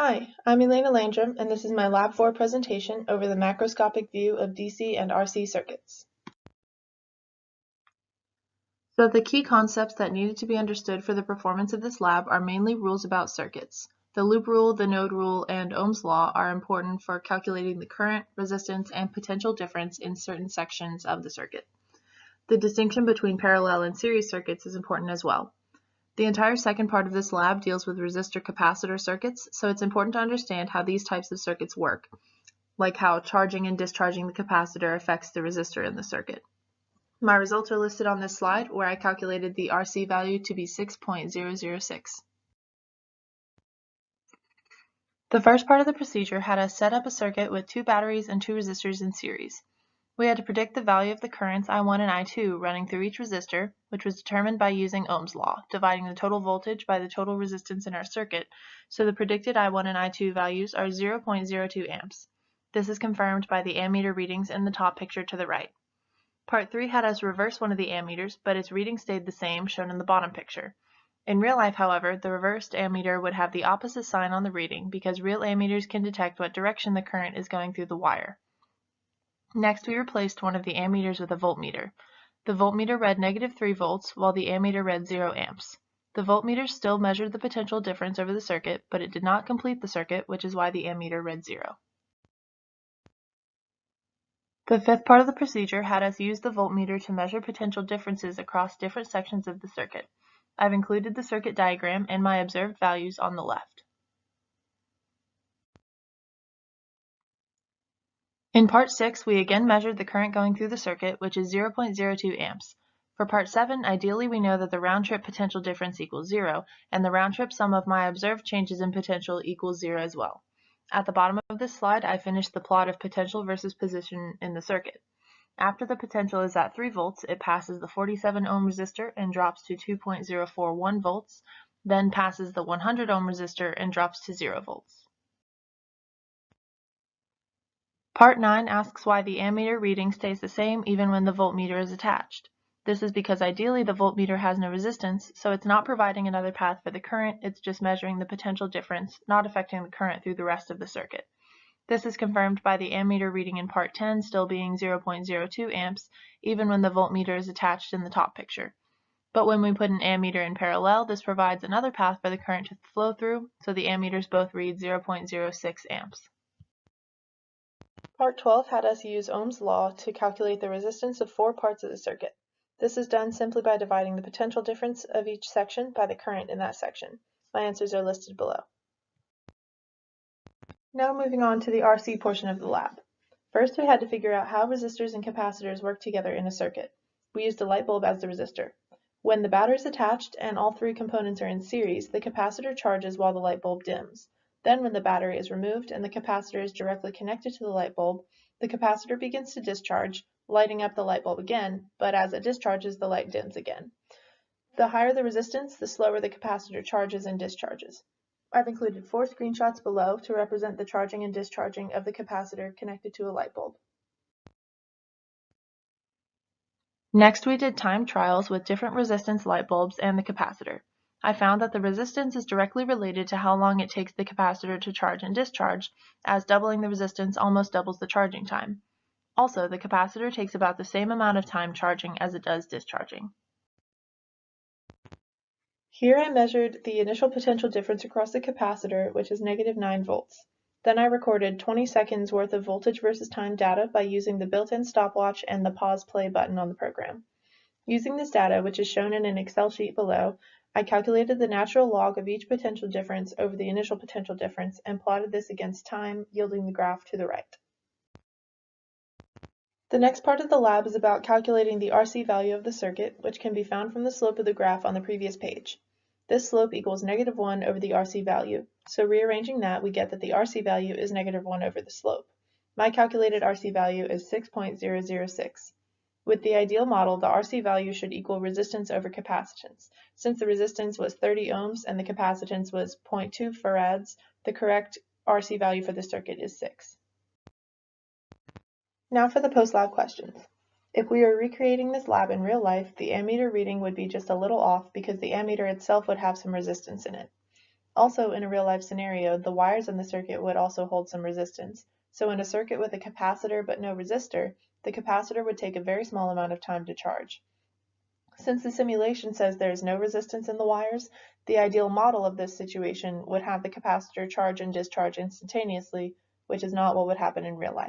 Hi, I'm Elaina Landrum, and this is my Lab 4 presentation over the macroscopic view of DC and RC circuits. So the key concepts that needed to be understood for the performance of this lab are mainly rules about circuits. The loop rule, the node rule, and Ohm's law are important for calculating the current, resistance, and potential difference in certain sections of the circuit. The distinction between parallel and series circuits is important as well. The entire second part of this lab deals with resistor-capacitor circuits, so it's important to understand how these types of circuits work, like how charging and discharging the capacitor affects the resistor in the circuit. My results are listed on this slide, where I calculated the RC value to be 6.006. The first part of the procedure had us set up a circuit with 2 batteries and 2 resistors in series. We had to predict the value of the currents I1 and I2 running through each resistor, which was determined by using Ohm's law, dividing the total voltage by the total resistance in our circuit, so the predicted I1 and I2 values are 0.02 amps. This is confirmed by the ammeter readings in the top picture to the right. Part 3 had us reverse one of the ammeters, but its reading stayed the same, shown in the bottom picture. In real life, however, the reversed ammeter would have the opposite sign on the reading because real ammeters can detect what direction the current is going through the wire. Next, we replaced one of the ammeters with a voltmeter. The voltmeter read -3 volts, while the ammeter read 0 amps. The voltmeter still measured the potential difference over the circuit, but it did not complete the circuit, which is why the ammeter read 0. The fifth part of the procedure had us use the voltmeter to measure potential differences across different sections of the circuit. I've included the circuit diagram and my observed values on the left. In part 6, we again measured the current going through the circuit, which is 0.02 amps. For part 7, ideally we know that the round-trip potential difference equals 0, and the round-trip sum of my observed changes in potential equals 0 as well. At the bottom of this slide, I finished the plot of potential versus position in the circuit. After the potential is at 3 volts, it passes the 47 ohm resistor and drops to 2.041 volts, then passes the 100 ohm resistor and drops to 0 volts. Part 9 asks why the ammeter reading stays the same even when the voltmeter is attached. This is because ideally the voltmeter has no resistance, so it's not providing another path for the current, it's just measuring the potential difference, not affecting the current through the rest of the circuit. This is confirmed by the ammeter reading in part 10 still being 0.02 amps, even when the voltmeter is attached in the top picture. But when we put an ammeter in parallel, this provides another path for the current to flow through, so the ammeters both read 0.06 amps. Part 12 had us use Ohm's law to calculate the resistance of 4 parts of the circuit. This is done simply by dividing the potential difference of each section by the current in that section. My answers are listed below. Now moving on to the RC portion of the lab. First, we had to figure out how resistors and capacitors work together in a circuit. We used a light bulb as the resistor. When the battery is attached and all 3 components are in series, the capacitor charges while the light bulb dims. Then when the battery is removed and the capacitor is directly connected to the light bulb, the capacitor begins to discharge, lighting up the light bulb again, but as it discharges, the light dims again. The higher the resistance, the slower the capacitor charges and discharges. I've included 4 screenshots below to represent the charging and discharging of the capacitor connected to a light bulb. Next, we did time trials with different resistance light bulbs and the capacitor. I found that the resistance is directly related to how long it takes the capacitor to charge and discharge, as doubling the resistance almost doubles the charging time. Also, the capacitor takes about the same amount of time charging as it does discharging. Here I measured the initial potential difference across the capacitor, which is -9 volts. Then I recorded 20 seconds worth of voltage versus time data by using the built-in stopwatch and the pause play button on the program. Using this data, which is shown in an Excel sheet below, I calculated the natural log of each potential difference over the initial potential difference and plotted this against time, yielding the graph to the right. The next part of the lab is about calculating the RC value of the circuit, which can be found from the slope of the graph on the previous page. This slope equals -1 over the RC value, so rearranging that, we get that the RC value is -1 over the slope. My calculated RC value is 6.006. With the ideal model, the RC value should equal resistance over capacitance. Since the resistance was 30 ohms and the capacitance was 0.2 farads, the correct RC value for the circuit is 6. Now for the post-lab questions. If we were recreating this lab in real life, the ammeter reading would be just a little off because the ammeter itself would have some resistance in it. Also, in a real-life scenario, the wires in the circuit would also hold some resistance. So in a circuit with a capacitor but no resistor, the capacitor would take a very small amount of time to charge. Since the simulation says there is no resistance in the wires, the ideal model of this situation would have the capacitor charge and discharge instantaneously, which is not what would happen in real life.